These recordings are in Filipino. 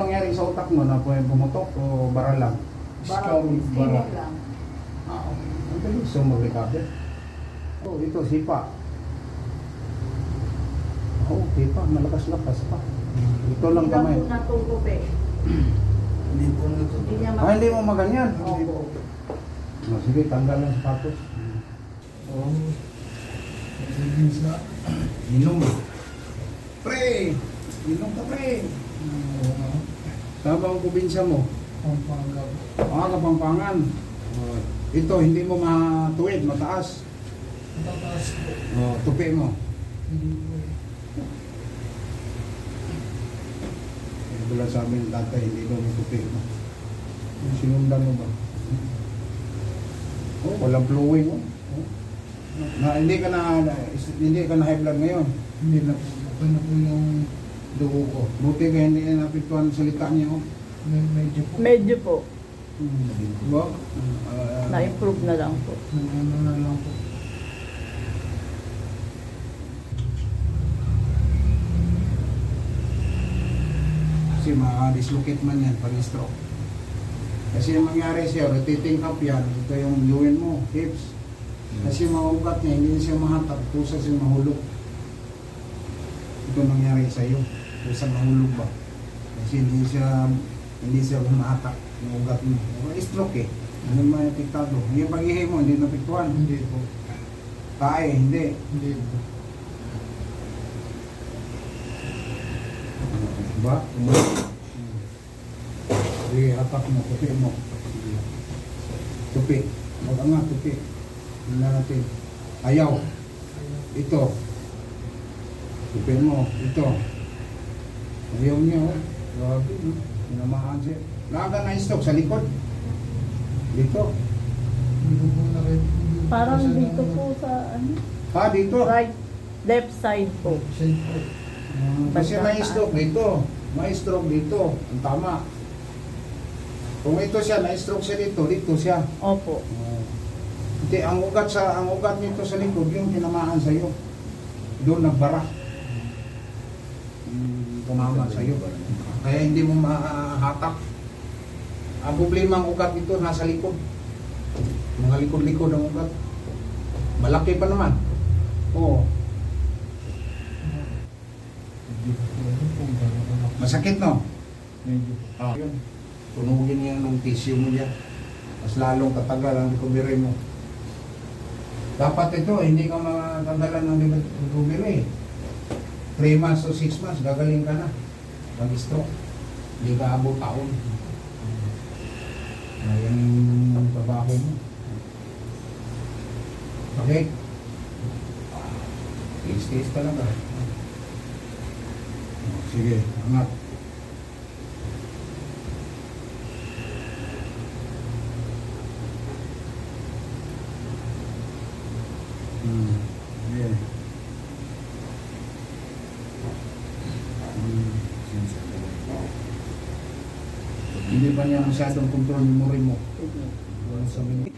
nangyari sa utak mo na pumutok o bara lang? Bara lang. Ah, okay. Ang galing. So mag-recover. Oh, ito, sipa. Oh, okay pa. Malakas-lakas pa. Ito lang kamay. Hindi lang po natulog eh. Hindi po natutunan. Ah, hindi mo maganyan? Opo. Oh, sige, tanggal ang sapatos. Oo. Sige sa... Inom. Pre! Inom ka, pre! Saan ba ang probinsya mo? Pampanga. Ah, Kapampangan. Oh, ito, hindi mo matuwid, mataas. Matatas po. Oh, tupi mo. Hindi po. Wala sa amin tatay, hindi daw may tupi mo. Sinundan mo ba? Oh, walang flowing. Oh. Hindi ka na high blood ngayon. Hindi na po. Okay na po yung dugo ko. Buti ka hindi na napituan ang salita niya. Oh. Medyo po. Medyo po. Diba? Na-improve na lang po. Ano na lang po. Kasi ma-dislocate man yan pag stroke. Kasi yung mangyari siya, rotating cup yan, ito yung luwin mo, hips. Kasi maugat niya, hindi siya mahatak, kusa siya mahulog. Ito nangyari sa iyo, kusa mahulog ba? Kasi hindi siya mahatak, yung ugat mo. Stroke eh, hindi mo epiktado. Yung pag-ihi mo, hindi napiktuan. Hindi po. Tae, hindi. Hindi po. Diba? Sige, hatak mo, tupi mo. Tupi. Huwag nga, tupi. Hindi natin. Ayaw. Ito. Tupi mo. Ito. Ayaw niya, oh. Grabe, no? Pinamahan siya. Laga na stroke sa likod. Dito. Hindi ko po nakita. Parang dito po sa ano? Ha, dito. Right, left side po. Side po. Kasi may stroke dito. May stroke dito. Ang tama. Kung ito siya, na-stroke siya dito, dito siya. Opo. Hindi, ang ugat nito sa likod, yung tinamaan sa iyo. Doon nagbara. Tumama sa iyo. Kaya hindi mo mahatak. Ang problema ang ugat dito nasa likod. Mga likod-likod ang ugat. Malaki pa naman. Oo. Masakit, no? Medyo. Yun. Tunugin niya ng tissue mo niya. Mas lalong tatagal ang recovery mo. Dapat ito, hindi ka matagalan ng recovery. 3 months o 6 months, gagaling ka na. Mag-stroke. Hindi ka abot taon. Ayan yung trabaho mo. Okay? Tiis-tiis talaga. Sige, angat. Yeah. Hindi pa niya masyadong control yung memory mo. Wala sa mga.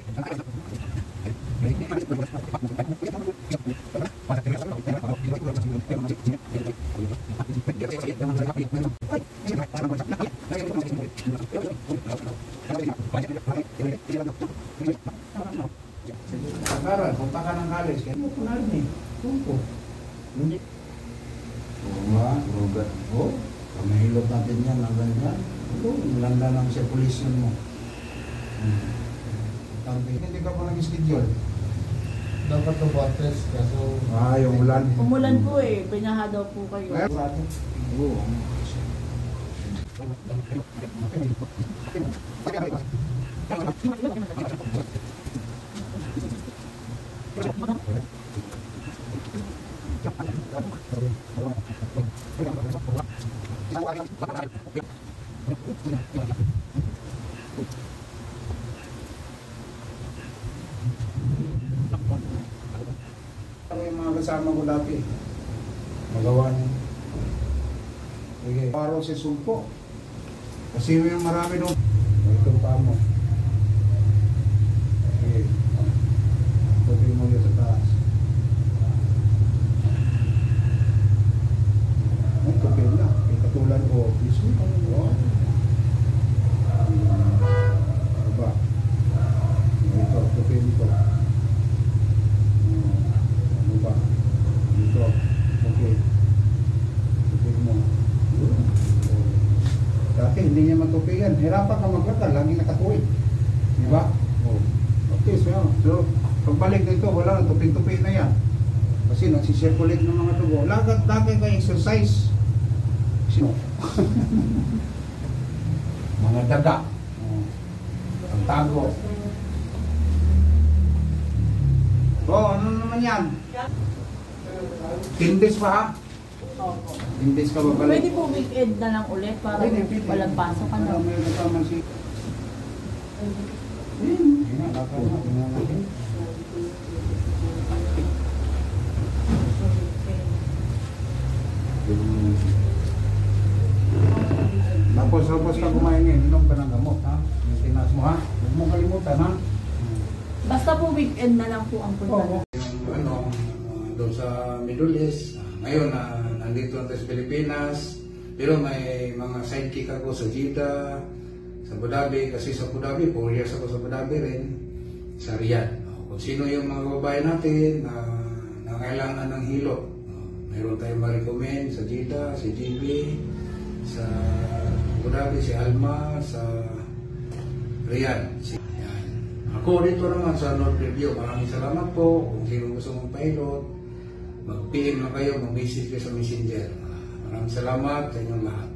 Pag-aral, punta ka ng college, kaya mo punarin eh. Tungko. Hindi. Oo, Robert. Oo. Pag nahilot natin yan, ang ganyan. Oo, nilanda lang siya pollution mo. Hindi ka pa nag-schedule. Dapat to test kaso... Yung ulan. Umulan po eh. Pinaha daw po kayo. Oo. Yung mga kasama ko dati, magawa niya. Sige, paro si Sumpo. Kasi yung marami doon. Ito pa mo. Sige. Sabi mo yun sa taas. Ay, kapil na. May katulad ko. Isu. dati, hindi niya matupigan. Hirapan ka maglakad, lagi nakatuwid. Di ba? Oh. Okay, so pagbalik dito, wala na, tupi-tupi na yan. Kasi nagsisirculate ng mga dugo. Lagat dati ka exercise. Sino? Mga daga. Oh. Ang tago. Oh, ano naman yan? 10 days pa ha? Opo. 10 days ka ba balik? Pwede po weekend na lang ulit para walang pasok. Ano? May kasama si... Ayun nga, lakad na. Tingnan natin. Tapos ka kumain ngayon, inom ka ng gamot ha? Yung tinas mo ha? Huwag mong kalimutan ha? Basta po weekend na lang po ang punta. Yung ano, doon sa Middle East, ngayon nandito na tayo sa Pilipinas, pero may mga sidekick ako sa Jeddah, sa Abu Dhabi, kasi sa Abu Dhabi, 4 years ako sa Abu Dhabi rin, sa Riyadh. Kung sino yung mga babae natin na kailangan ng hilo, mayroon tayong ma-recommend sa Jeddah, si JB, sa Abu Dhabi, si Alma, sa Riyadh. Yan. Ako dito naman sa North Review, maraming salamat po. Kung sino gusto mong pilot, mag-PM na kayo, mag-message kayo sa Messenger. Maraming salamat sa inyong lahat.